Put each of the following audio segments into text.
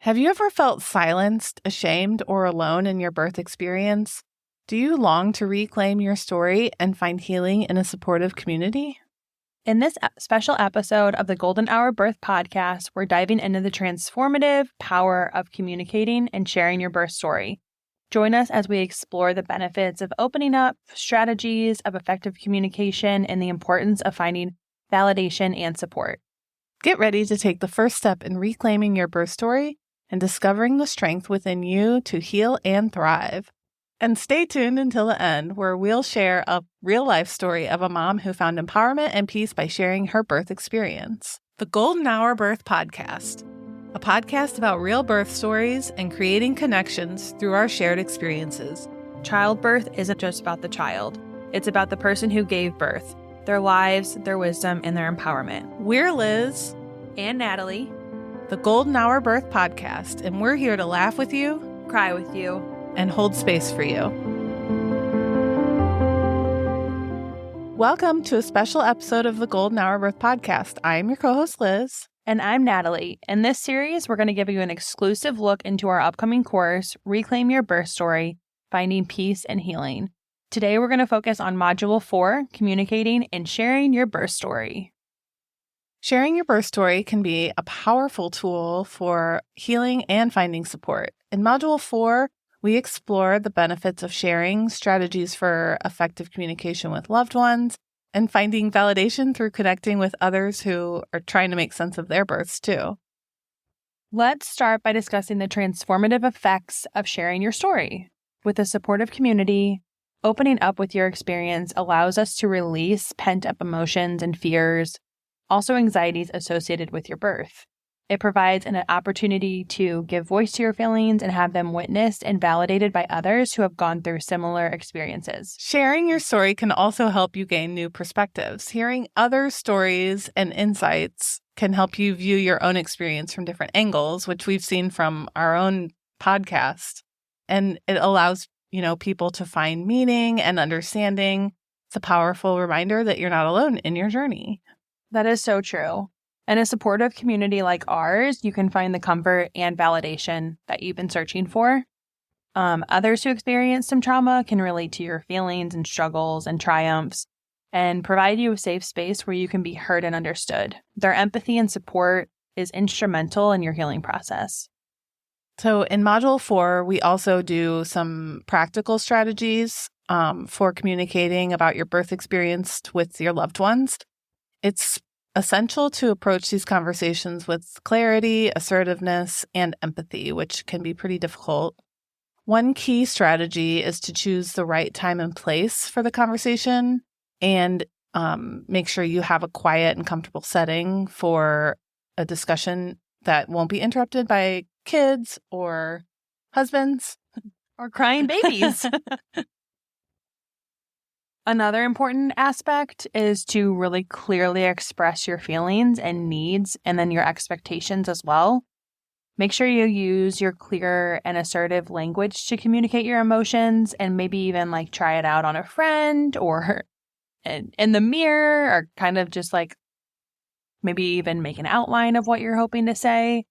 Have you ever felt silenced, ashamed, or alone in your birth experience? Do you long to reclaim your story and find healing in a supportive community? In this special episode of the Golden Hour Birth Podcast, we're diving into the transformative power of communicating and sharing your birth story. Join us as we explore the benefits of opening up, strategies of effective communication, and the importance of finding validation and support. Get ready to take the first step in reclaiming your birth story and discovering the strength within you to heal and thrive. And stay tuned until the end, where we'll share a real-life story of a mom who found empowerment and peace by sharing her birth experience. The Golden Hour Birth Podcast, a podcast about real birth stories and creating connections through our shared experiences. Childbirth isn't just about the child. It's about the person who gave birth, their lives, their wisdom, and their empowerment. We're Liz and Natalie, the Golden Hour Birth Podcast, and we're here to laugh with you, cry with you, and hold space for you. Welcome to a special episode of the Golden Hour Birth Podcast. I'm your co-host, Liz. And I'm Natalie. In this series, we're going to give you an exclusive look into our upcoming course, Reclaim Your Birth Story, Finding Peace and Healing. Today, we're going to focus on Module 4, Communicating and Sharing Your Birth Story. Sharing your birth story can be a powerful tool for healing and finding support. In Module 4, we explore the benefits of sharing, strategies for effective communication with loved ones, and finding validation through connecting with others who are trying to make sense of their births too. Let's start by discussing the transformative effects of sharing your story. With a supportive community, opening up with your experience allows us to release pent-up emotions and fears, also anxieties associated with your birth. It provides an opportunity to give voice to your feelings and have them witnessed and validated by others who have gone through similar experiences. Sharing your story can also help you gain new perspectives. Hearing other stories and insights can help you view your own experience from different angles, which we've seen from our own podcast. And it allows, people to find meaning and understanding. It's a powerful reminder that you're not alone in your journey. That is so true. In a supportive community like ours, you can find the comfort and validation that you've been searching for. Others who experience some trauma can relate to your feelings and struggles and triumphs and provide you a safe space where you can be heard and understood. Their empathy and support is instrumental in your healing process. So in Module 4, we also do some practical strategies for communicating about your birth experience with your loved ones. It's essential to approach these conversations with clarity, assertiveness, and empathy, which can be pretty difficult. One key strategy is to choose the right time and place for the conversation and make sure you have a quiet and comfortable setting for a discussion that won't be interrupted by kids or husbands or crying babies. Another important aspect is to really clearly express your feelings and needs and then your expectations as well. Make sure you use your clear and assertive language to communicate your emotions and maybe even try it out on a friend or in the mirror or kind of just maybe even make an outline of what you're hoping to say.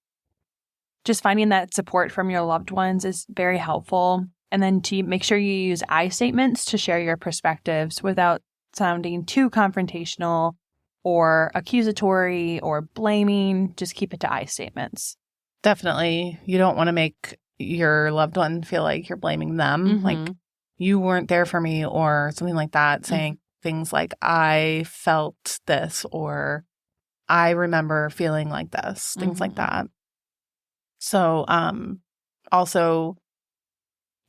Just finding that support from your loved ones is very helpful. And then to make sure you use I statements to share your perspectives without sounding too confrontational or accusatory or blaming. Just keep it to I statements. Definitely. You don't want to make your loved one feel like you're blaming them. Mm-hmm. Like you weren't there for me or something like that. Saying things like, I felt this or I remember feeling like this, things like that. So also,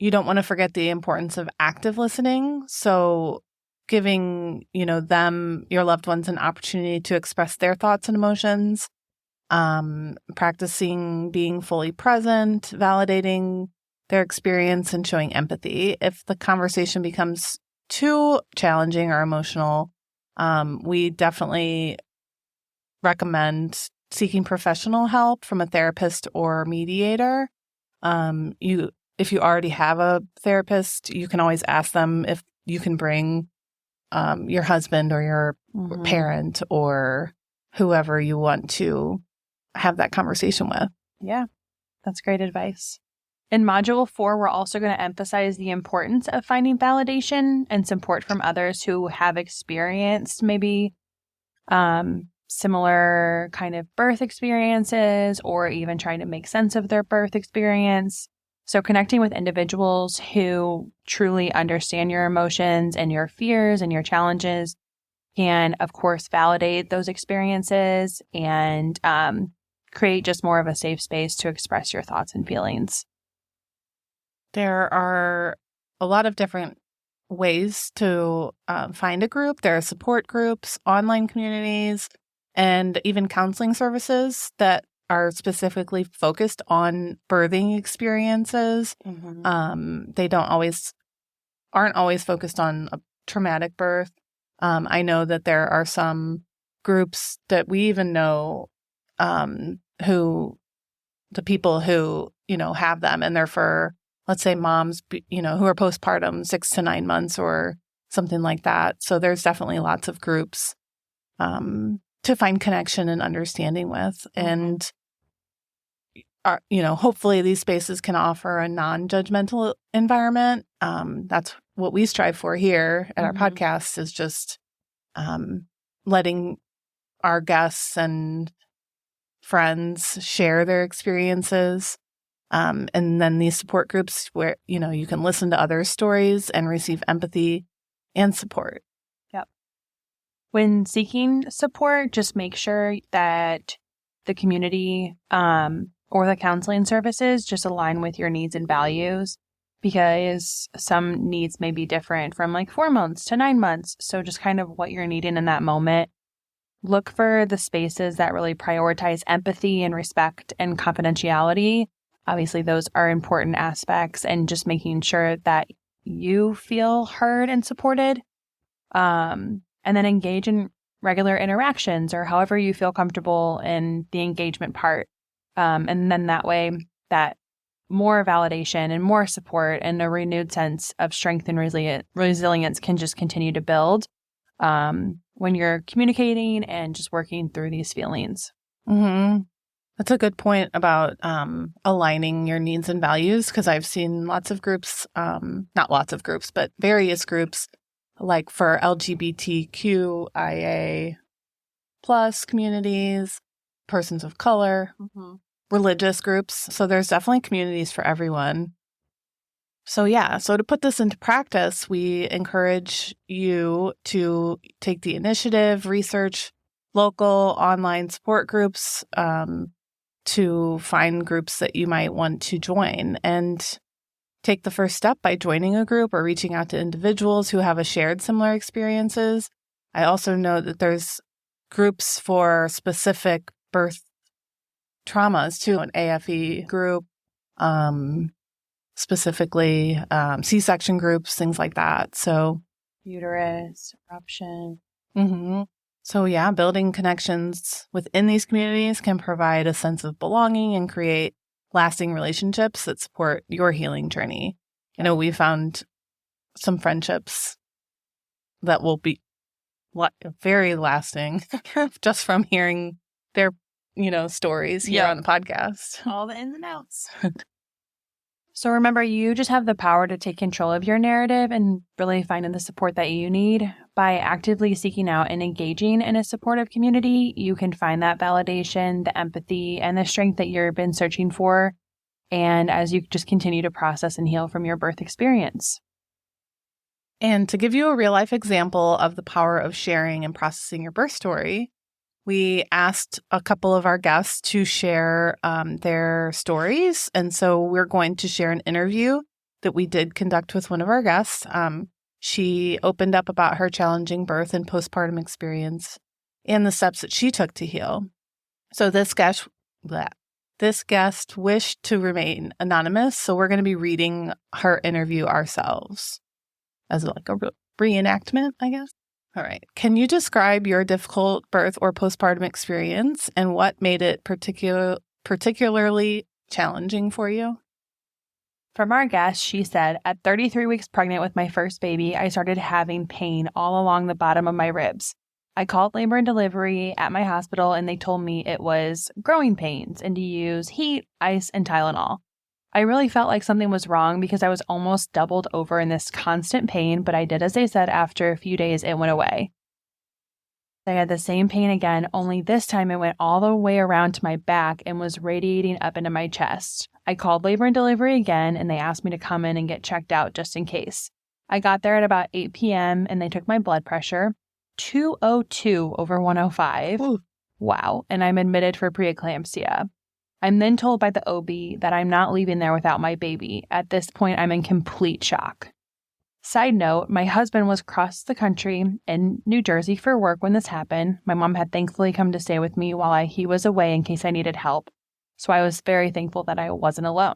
you don't want to forget the importance of active listening. So giving, them, your loved ones, an opportunity to express their thoughts and emotions, practicing being fully present, validating their experience, and showing empathy. If the conversation becomes too challenging or emotional, we definitely recommend seeking professional help from a therapist or mediator. If you already have a therapist, you can always ask them if you can bring your husband or your parent or whoever you want to have that conversation with. Yeah. That's great advice. In Module 4, we're also going to emphasize the importance of finding validation and support from others who have experienced maybe similar kind of birth experiences or even trying to make sense of their birth experience. So connecting with individuals who truly understand your emotions and your fears and your challenges can, of course, validate those experiences and create just more of a safe space to express your thoughts and feelings. There are a lot of different ways to find a group. There are support groups, online communities, and even counseling services that are specifically focused on birthing experiences. Mm-hmm. They aren't always focused on a traumatic birth. I know that there are some groups that we even know the people who, have them, and they're for, let's say, moms, who are postpartum 6 to 9 months or something like that. So there's definitely lots of groups to find connection and understanding with. And, hopefully these spaces can offer a non-judgmental environment. That's what we strive for here at our podcast, is just letting our guests and friends share their experiences. And then these support groups where, you can listen to other stories and receive empathy and support. Yep. When seeking support, just make sure that the community or the counseling services just align with your needs and values, because some needs may be different from like 4 months to 9 months. So just kind of what you're needing in that moment. Look for the spaces that really prioritize empathy and respect and confidentiality. Obviously, those are important aspects, and just making sure that you feel heard and supported. And then engage in regular interactions or however you feel comfortable in the engagement part. And then that way, that more validation and more support and a renewed sense of strength and resilience can just continue to build when you're communicating and just working through these feelings. Mm-hmm. That's a good point about aligning your needs and values, because I've seen lots of groups, not lots of groups, but various groups, like for LGBTQIA plus communities, persons of color, religious groups. So there's definitely communities for everyone. So to put this into practice, we encourage you to take the initiative, research local online support groups, to find groups that you might want to join, and take the first step by joining a group or reaching out to individuals who have shared similar experiences. I also know that there's groups for specific birth traumas too, an AFE group, specifically C-section groups, things like that. So uterus, eruption. So building connections within these communities can provide a sense of belonging and create lasting relationships that support your healing journey. We found some friendships that will be very lasting just from hearing their, stories here on the podcast. All the ins and outs. So remember, you just have the power to take control of your narrative and really finding the support that you need. By actively seeking out and engaging in a supportive community, you can find that validation, the empathy, and the strength that you've been searching for. And as you just continue to process and heal from your birth experience. And to give you a real life example of the power of sharing and processing your birth story, we asked a couple of our guests to share their stories. And so we're going to share an interview that we did conduct with one of our guests. She opened up about her challenging birth and postpartum experience and the steps that she took to heal. So this guest wished to remain anonymous. So we're going to be reading her interview ourselves as like a reenactment, I guess. All right. Can you describe your difficult birth or postpartum experience and what made it particularly challenging for you? From our guest, she said, at 33 weeks pregnant with my first baby, I started having pain all along the bottom of my ribs. I called labor and delivery at my hospital, and they told me it was growing pains and to use heat, ice, and Tylenol. I really felt like something was wrong because I was almost doubled over in this constant pain, but I did as they said. After a few days, it went away. I had the same pain again, only this time it went all the way around to my back and was radiating up into my chest. I called labor and delivery again, and they asked me to come in and get checked out just in case. I got there at about 8 p.m., and they took my blood pressure, 202 over 105. Ooh. Wow, and I'm admitted for preeclampsia. I'm then told by the OB that I'm not leaving there without my baby. At this point, I'm in complete shock. Side note, my husband was across the country in New Jersey for work when this happened. My mom had thankfully come to stay with me while he was away in case I needed help, so I was very thankful that I wasn't alone.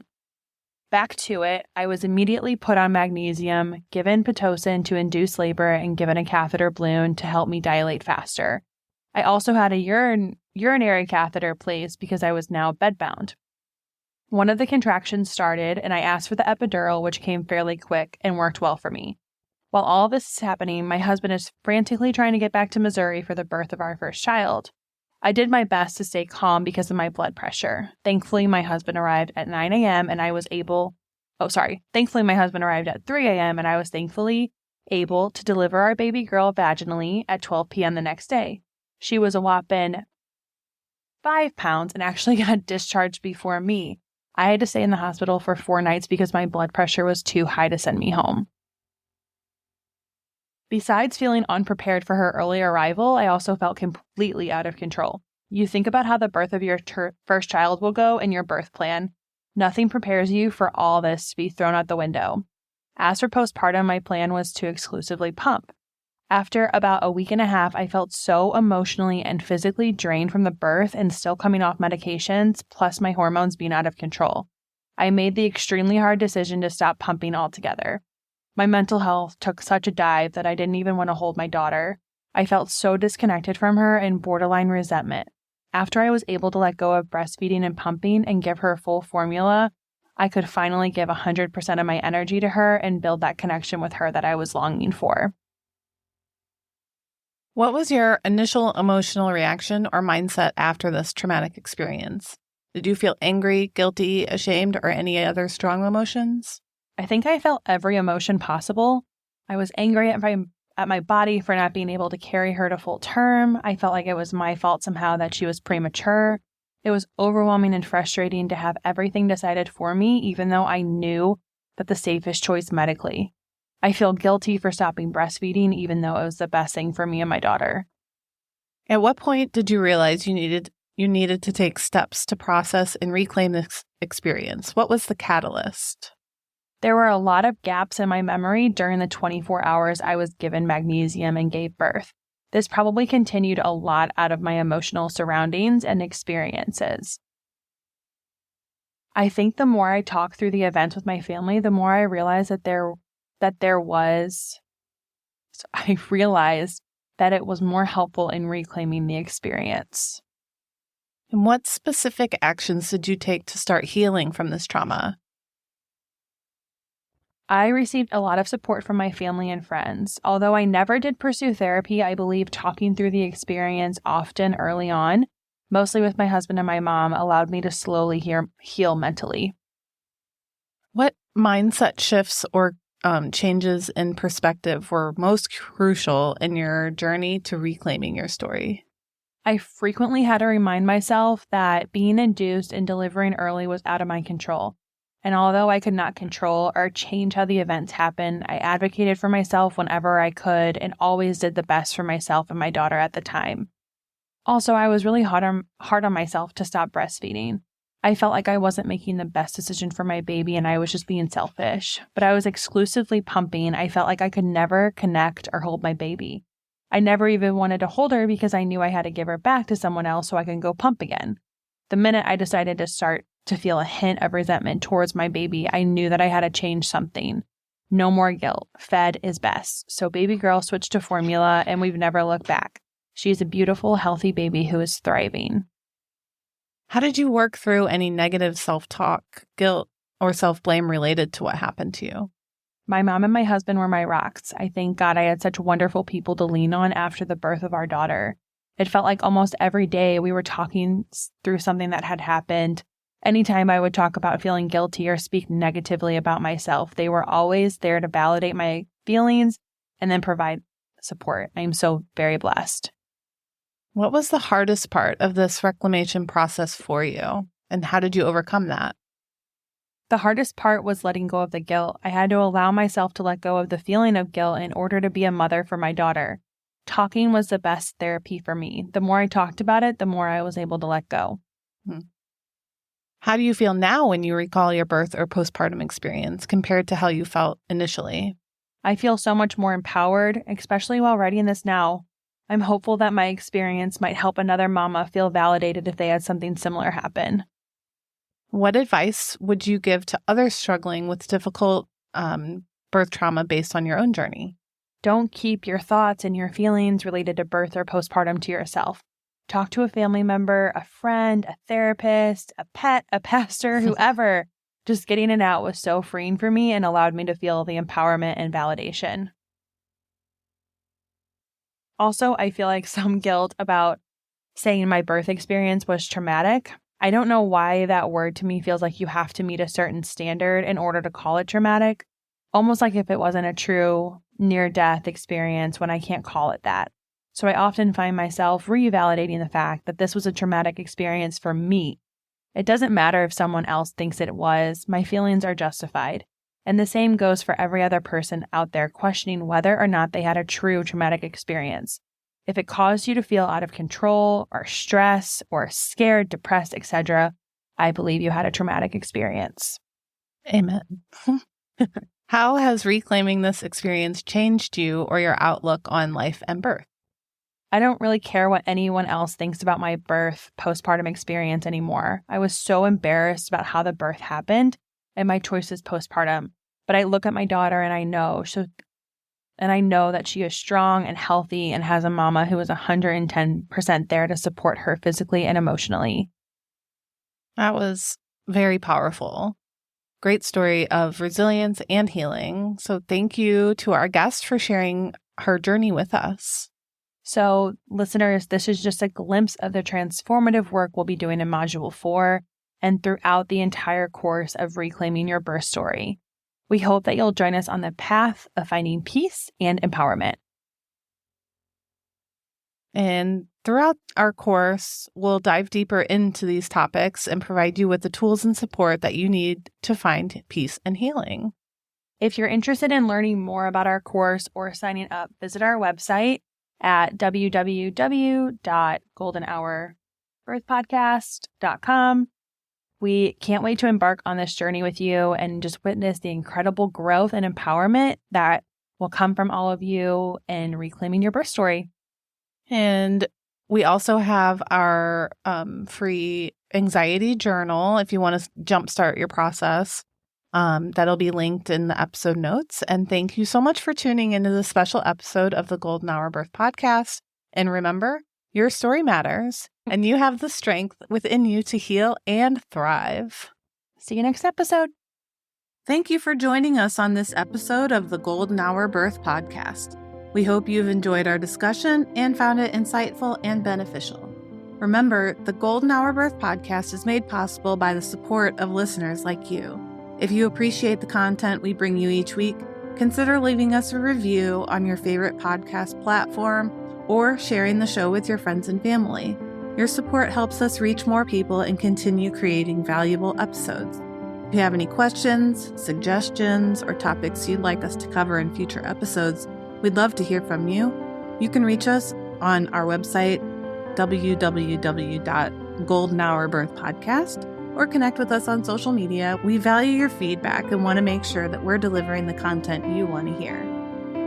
Back to it, I was immediately put on magnesium, given Pitocin to induce labor, and given a catheter balloon to help me dilate faster. I also had a urinary catheter placed because I was now bedbound. One of the contractions started, and I asked for the epidural, which came fairly quick and worked well for me. While all this is happening, my husband is frantically trying to get back to Missouri for the birth of our first child. I did my best to stay calm because of my blood pressure. Thankfully, my husband arrived at 9 a.m. and Thankfully, my husband arrived at 3 a.m. and I was thankfully able to deliver our baby girl vaginally at 12 p.m. the next day. She was a whopping 5 pounds and actually got discharged before me. I had to stay in the hospital for 4 nights because my blood pressure was too high to send me home. Besides feeling unprepared for her early arrival, I also felt completely out of control. You think about how the birth of your first child will go in your birth plan. Nothing prepares you for all this to be thrown out the window. As for postpartum, my plan was to exclusively pump. After about a week and a half, I felt so emotionally and physically drained from the birth and still coming off medications, plus my hormones being out of control. I made the extremely hard decision to stop pumping altogether. My mental health took such a dive that I didn't even want to hold my daughter. I felt so disconnected from her and borderline resentment. After I was able to let go of breastfeeding and pumping and give her full formula, I could finally give 100% of my energy to her and build that connection with her that I was longing for. What was your initial emotional reaction or mindset after this traumatic experience? Did you feel angry, guilty, ashamed, or any other strong emotions? I think I felt every emotion possible. I was angry at my body for not being able to carry her to full term. I felt like it was my fault somehow that she was premature. It was overwhelming and frustrating to have everything decided for me, even though I knew that the safest choice medically. I feel guilty for stopping breastfeeding, even though it was the best thing for me and my daughter. At what point did you realize you needed to take steps to process and reclaim this experience? What was the catalyst? There were a lot of gaps in my memory during the 24 hours I was given magnesium and gave birth. This probably continued a lot out of my emotional surroundings and experiences. I think the more I talk through the events with my family, the more I realized I realized that it was more helpful in reclaiming the experience. And what specific actions did you take to start healing from this trauma? I received a lot of support from my family and friends. Although I never did pursue therapy, I believe talking through the experience often early on, mostly with my husband and my mom, allowed me to slowly heal mentally. What mindset shifts or changes in perspective were most crucial in your journey to reclaiming your story? I frequently had to remind myself that being induced and delivering early was out of my control. And although I could not control or change how the events happened, I advocated for myself whenever I could and always did the best for myself and my daughter at the time. Also, I was really hard on myself to stop breastfeeding. I felt like I wasn't making the best decision for my baby and I was just being selfish. But I was exclusively pumping. I felt like I could never connect or hold my baby. I never even wanted to hold her because I knew I had to give her back to someone else so I could go pump again. The minute I decided to start to feel a hint of resentment towards my baby, I knew that I had to change something. No more guilt. Fed is best. So baby girl switched to formula and we've never looked back. She's a beautiful, healthy baby who is thriving. How did you work through any negative self-talk, guilt, or self-blame related to what happened to you? My mom and my husband were my rocks. I thank God I had such wonderful people to lean on after the birth of our daughter. It felt like almost every day we were talking through something that had happened. Anytime I would talk about feeling guilty or speak negatively about myself, they were always there to validate my feelings and then provide support. I am so very blessed. What was the hardest part of this reclamation process for you, and how did you overcome that? The hardest part was letting go of the guilt. I had to allow myself to let go of the feeling of guilt in order to be a mother for my daughter. Talking was the best therapy for me. The more I talked about it, the more I was able to let go. How do you feel now when you recall your birth or postpartum experience compared to how you felt initially? I feel so much more empowered, especially while writing this now. I'm hopeful that my experience might help another mama feel validated if they had something similar happen. What advice would you give to others struggling with difficult birth trauma based on your own journey? Don't keep your thoughts and your feelings related to birth or postpartum to yourself. Talk to a family member, a friend, a therapist, a pet, a pastor, whoever. Just getting it out was so freeing for me and allowed me to feel the empowerment and validation. Also, I feel like some guilt about saying my birth experience was traumatic. I don't know why that word to me feels like you have to meet a certain standard in order to call it traumatic, almost like if it wasn't a true near-death experience when I can't call it that. So I often find myself revalidating the fact that this was a traumatic experience for me. It doesn't matter if someone else thinks it was, my feelings are justified. And the same goes for every other person out there questioning whether or not they had a true traumatic experience. If it caused you to feel out of control or stress or scared, depressed, etc., I believe you had a traumatic experience. Amen. How has reclaiming this experience changed you or your outlook on life and birth? I don't really care what anyone else thinks about my birth postpartum experience anymore. I was so embarrassed about how the birth happened and my choices postpartum. But I look at my daughter and I know that she is strong and healthy and has a mama who is 110% there to support her physically and emotionally. That was very powerful. Great story of resilience and healing. So thank you to our guest for sharing her journey with us. So listeners, this is just a glimpse of the transformative work we'll be doing in Module 4 and throughout the entire course of Reclaiming Your Birth Story. We hope that you'll join us on the path of finding peace and empowerment. And throughout our course, we'll dive deeper into these topics and provide you with the tools and support that you need to find peace and healing. If you're interested in learning more about our course or signing up, visit our website at www.goldenhourbirthpodcast.com. We can't wait to embark on this journey with you and just witness the incredible growth and empowerment that will come from all of you in reclaiming your birth story. And we also have our free anxiety journal if you want to jumpstart your process. That'll be linked in the episode notes. And thank you so much for tuning into this special episode of the Golden Hour Birth Podcast. And remember, your story matters, and you have the strength within you to heal and thrive. See you next episode. Thank you for joining us on this episode of the Golden Hour Birth Podcast. We hope you've enjoyed our discussion and found it insightful and beneficial. Remember, the Golden Hour Birth Podcast is made possible by the support of listeners like you. If you appreciate the content we bring you each week, consider leaving us a review on your favorite podcast platform or sharing the show with your friends and family. Your support helps us reach more people and continue creating valuable episodes. If you have any questions, suggestions, or topics you'd like us to cover in future episodes, we'd love to hear from you. You can reach us on our website, www.goldenhourbirthpodcast, or connect with us on social media. We value your feedback and want to make sure that we're delivering the content you want to hear.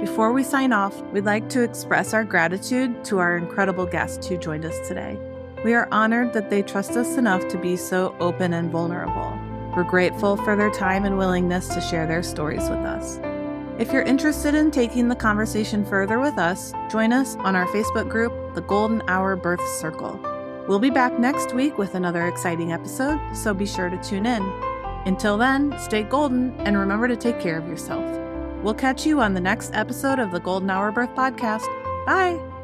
Before we sign off, we'd like to express our gratitude to our incredible guests who joined us today. We are honored that they trust us enough to be so open and vulnerable. We're grateful for their time and willingness to share their stories with us. If you're interested in taking the conversation further with us, join us on our Facebook group, The Golden Hour Birth Circle. We'll be back next week with another exciting episode, so be sure to tune in. Until then, stay golden and remember to take care of yourself. We'll catch you on the next episode of the Golden Hour Birth Podcast. Bye.